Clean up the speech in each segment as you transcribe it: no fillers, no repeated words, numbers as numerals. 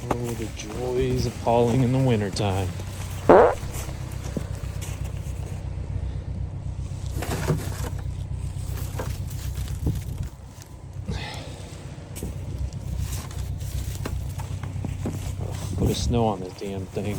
Oh, the joys of hauling in the wintertime. Put snow on this damn thing.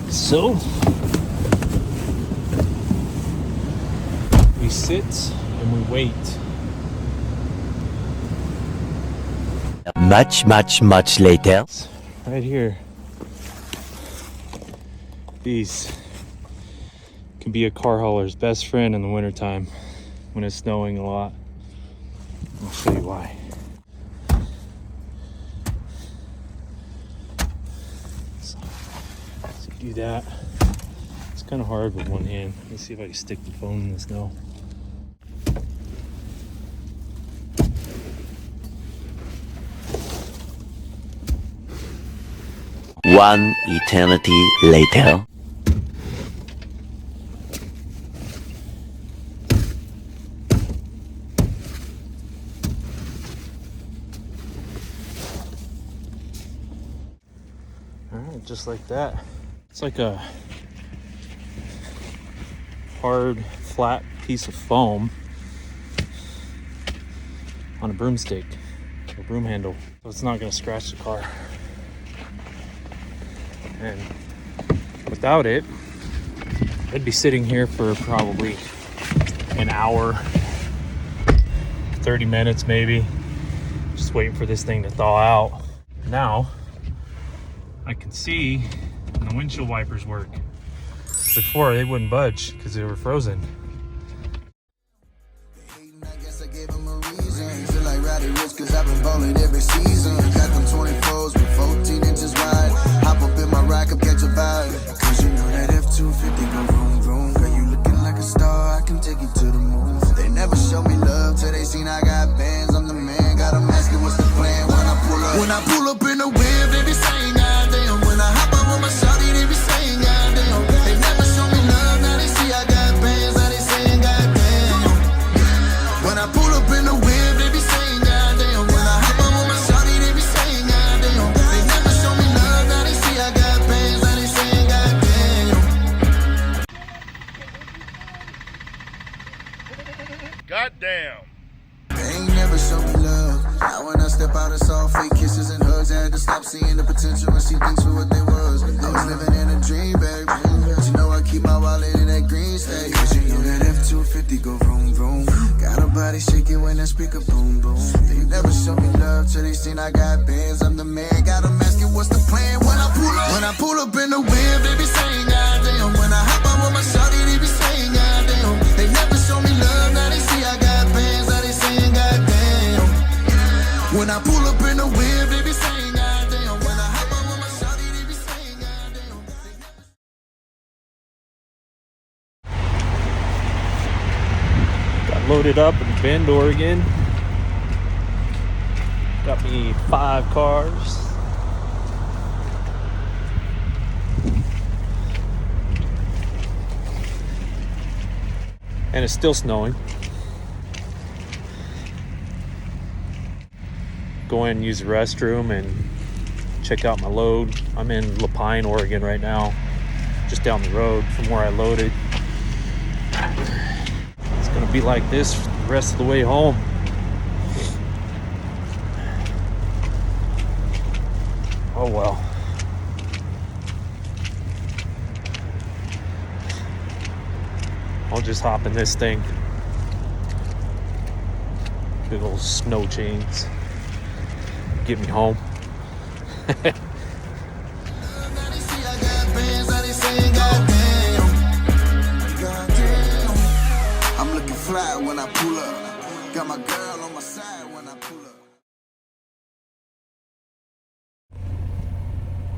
So we sit and we wait. Much later. Right here. These can be a car hauler's best friend in the wintertime when it's snowing a lot. I'll show you why. So do that. It's kind of hard with one hand. Let's see if I can stick the phone in the snow. One eternity later. Alright, just like that. It's like a hard, flat piece of foam on a broomstick or broom handle. So it's not going to scratch the car. And without it, I'd be sitting here for probably an hour, 30 minutes maybe, just waiting for this thing to thaw out. Now, I can see when the windshield wipers work. Before, they wouldn't budge because they were frozen. Cause I've been ballin' every season. Got them 24s with 14 inches wide. Hop up in my rack up, catch a vibe. Cause you know that F-250 go vroom vroom. Girl, you looking like a star, I can take you to the moon. They never show me love till they seen I got bands. I'm the man, got them asking what's the plan when I pull up. When I pull up in the whip, they be saying goddamn. When I hop up on my shawty, they be saying goddamn. They never show me love, now they see I got bands. Now they saying goddamn. When I pull up in the whip, they be saying goddamn. They ain't never show me love. Now when I step out, it's all fake kisses and hugs. I had to stop seeing the potential and see things for what they was. I was living in a dream bag. But you know I keep my wallet in that green state. Cause you know that F-250 go vroom vroom. Got a body shaking when that speaker boom boom. They never show me love till they seen I got bands. I'm the man, got them asking what's the plan when I pull up. When I pull up in the whip, they be saying goddamn. When I hop up on my shawty, they be saying goddamn. They never show me love, now they see I got bands. Now they saying goddamn. When I pull up in the whip, they be saying goddamn. When I hop up on my shawty, they be saying goddamn. Got loaded up in Bend, Oregon. Got me 5 cars. And it's still snowing. Go in and use the restroom and check out my load. I'm in LaPine, Oregon right now, just down the road from where I loaded. It's gonna be like this the rest of the way home. Oh well. I'll just hop in this thing. Big old snow chains. Get me home. I'm looking fly when I pull up. Got my girl on my side when I pull up.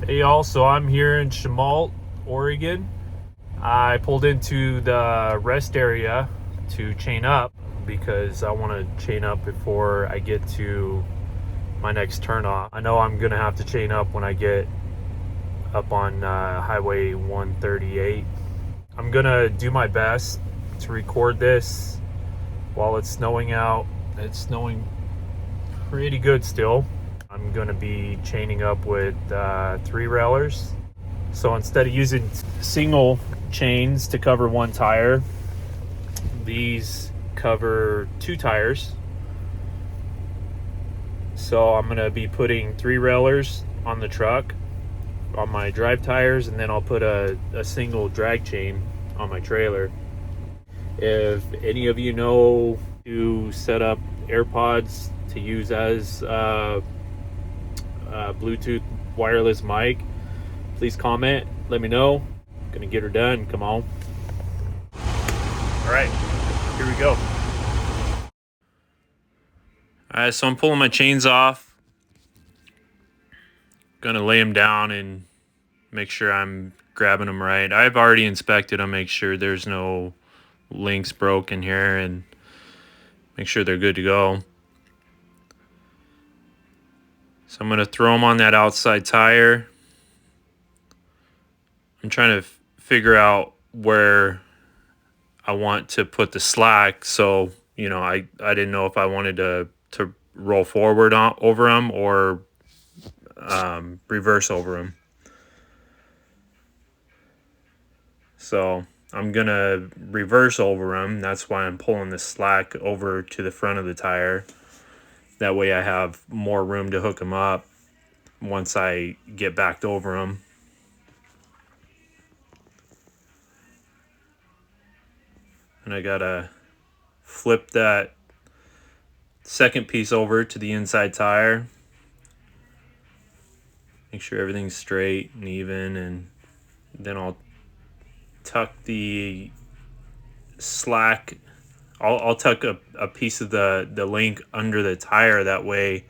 Hey y'all, so I'm here in Chemult, Oregon. I pulled into the rest area to chain up because I want to chain up before I get to my next turn off. I know I'm gonna have to chain up when I get up on Highway 138. I'm gonna do my best to record this while it's snowing out. It's snowing pretty good still. I'm going to be chaining up with 3 railers. So instead of using single chains to cover one tire, these cover 2 tires. So I'm going to be putting 3 railers on the truck on my drive tires, and then I'll put a single drag chain on my trailer. If any of you know to set up AirPods to use as Bluetooth wireless mic, please comment, let me know. I'm gonna get her done. Come on. All right, here we go. All right, so I'm pulling my chains off. Gonna lay them down and make sure I'm grabbing them right. I've already inspected them, make sure there's no links broken here, and make sure they're good to go. So I'm gonna throw them on that outside tire. I'm trying to figure out where I want to put the slack. So, you know, I didn't know if I wanted to roll forward over them or reverse over them. So I'm gonna reverse over them. That's why I'm pulling the slack over to the front of the tire. That way I have more room to hook them up once I get backed over them. And I gotta flip that second piece over to the inside tire. Make sure everything's straight and even, and then I'll tuck the slack. I'll tuck a piece of the link under the tire. That way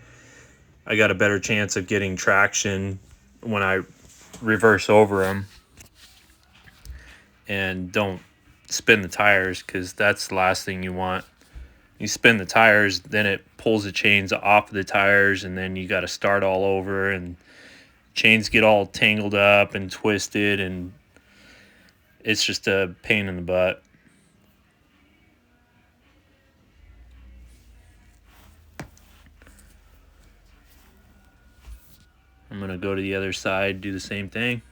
I got a better chance of getting traction when I reverse over them. And don't spin the tires, because that's the last thing you want. You spin the tires, then it pulls the chains off of the tires, and then you got to start all over, and chains get all tangled up and twisted, and it's just a pain in the butt. I'm gonna go to the other side, do the same thing.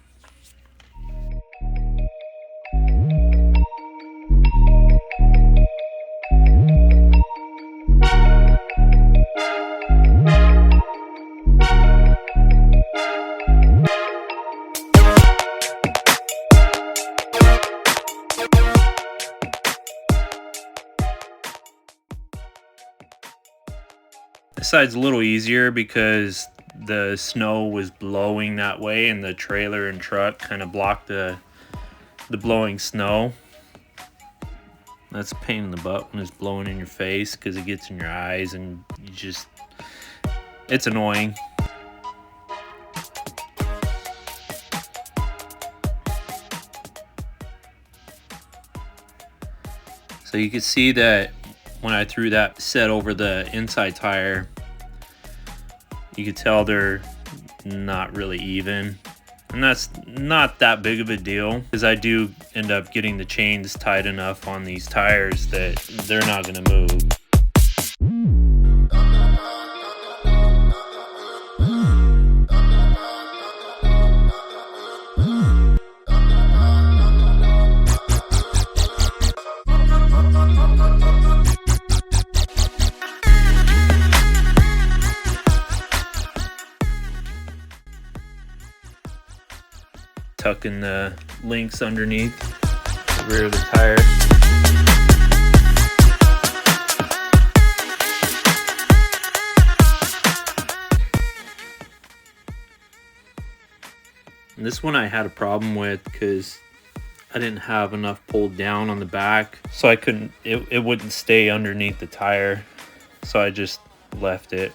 This side's a little easier because the snow was blowing that way, and the trailer and truck kind of blocked the blowing snow. That's a pain in the butt when it's blowing in your face, because it gets in your eyes and it's annoying. So you can see that when I threw that set over the inside tire, you could tell they're not really even. And that's not that big of a deal, because I do end up getting the chains tight enough on these tires that they're not gonna move. Tucking the links underneath the rear of the tire. And this one I had a problem with because I didn't have enough pulled down on the back, so I couldn't, it wouldn't stay underneath the tire, so I just left it.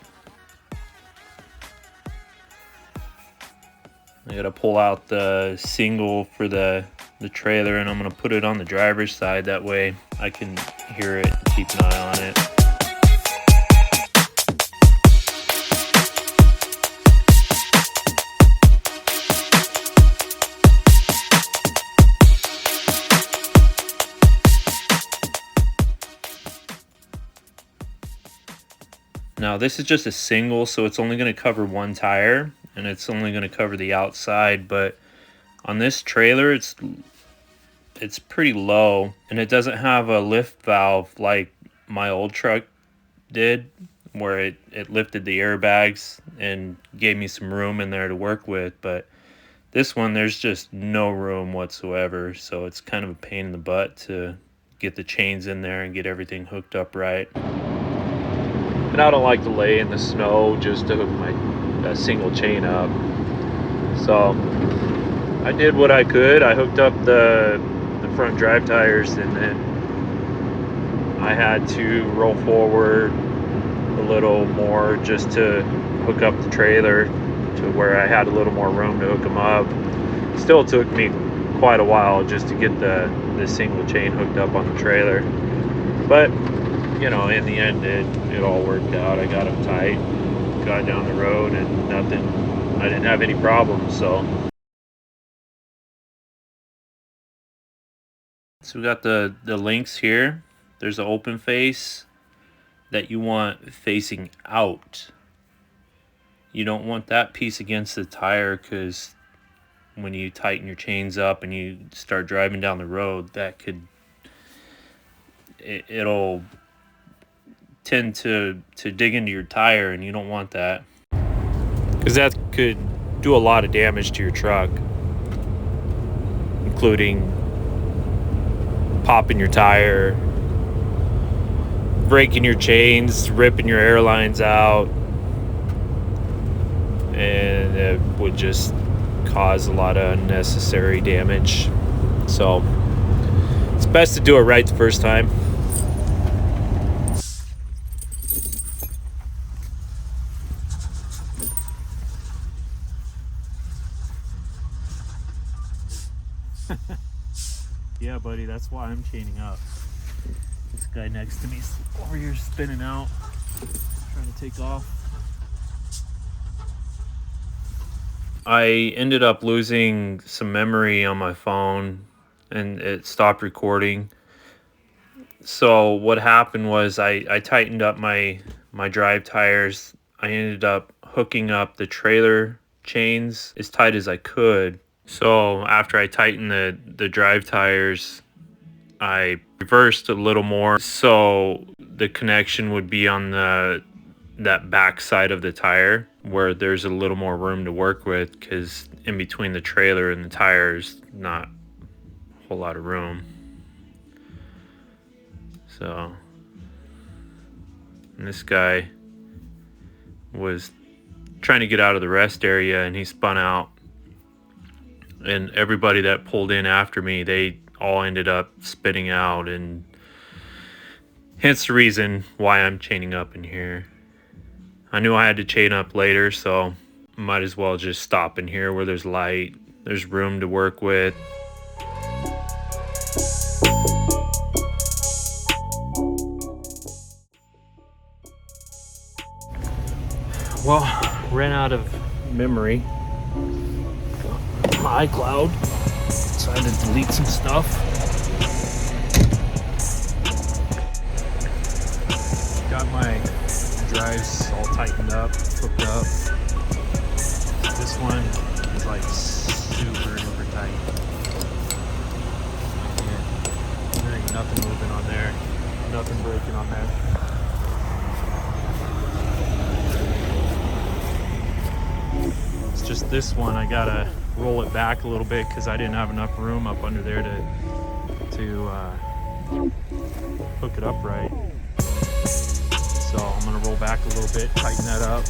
I gotta pull out the single for the trailer, and I'm gonna put it on the driver's side. That way I can hear it and keep an eye on it. Now this is just a single, so it's only going to cover one tire, and it's only going to cover the outside. But on this trailer, it's pretty low, and it doesn't have a lift valve like my old truck did, where it lifted the airbags and gave me some room in there to work with. But this one, there's just no room whatsoever, so it's kind of a pain in the butt to get the chains in there and get everything hooked up right. And I don't like to lay in the snow just to hook my single chain up. So I did what I could. I hooked up the front drive tires, and then I had to roll forward a little more just to hook up the trailer to where I had a little more room to hook them up. Still took me quite a while just to get the single chain hooked up on the trailer, but you know, in the end it all worked out. I got them tight, got down the road, and I didn't have any problems. So we got the links here. There's an open face that you want facing out. You don't want that piece against the tire, because when you tighten your chains up and you start driving down the road, that could it'll tend to dig into your tire, and you don't want that, because that could do a lot of damage to your truck, including popping your tire, breaking your chains, ripping your air lines out, and it would just cause a lot of unnecessary damage. So it's best to do it right the first time. Yeah, buddy, that's why I'm chaining up. This guy next to me's over here spinning out, trying to take off. I ended up losing some memory on my phone, and it stopped recording. So what happened was I tightened up my drive tires. I ended up hooking up the trailer chains as tight as I could. So after I tightened the drive tires, I reversed a little more, so the connection would be on that back side of the tire, where there's a little more room to work with, because in between the trailer and the tires, not a whole lot of room. So, and this guy was trying to get out of the rest area, and he spun out, and everybody that pulled in after me, they all ended up spinning out, and hence the reason why I'm chaining up in here. I knew I had to chain up later, so might as well just stop in here where there's light, there's room to work with. Well, ran out of memory. My iCloud decided to delete some stuff. Got my drives all tightened up, hooked up. This one is like super duper tight. There ain't nothing moving on there, nothing breaking on there. It's just this one, I gotta roll it back a little bit because I didn't have enough room up under there to hook it up right. So I'm gonna roll back a little bit, tighten that up,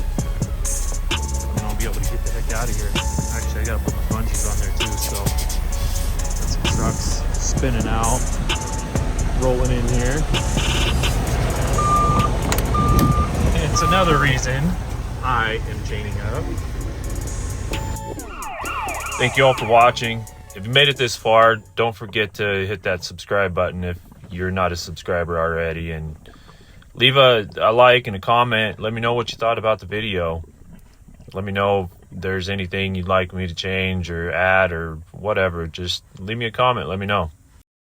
and I'll be able to get the heck out of here. Actually, I gotta put my bungees on there too, so got some trucks spinning out, rolling in here. And it's another reason I am chaining up. Thank you all for watching. If you made it this far, don't forget to hit that subscribe button if you're not a subscriber already, and leave a like and a comment. Let me know what you thought about the video. Let me know if there's anything you'd like me to change or add or whatever. Just leave me a comment. Let me know.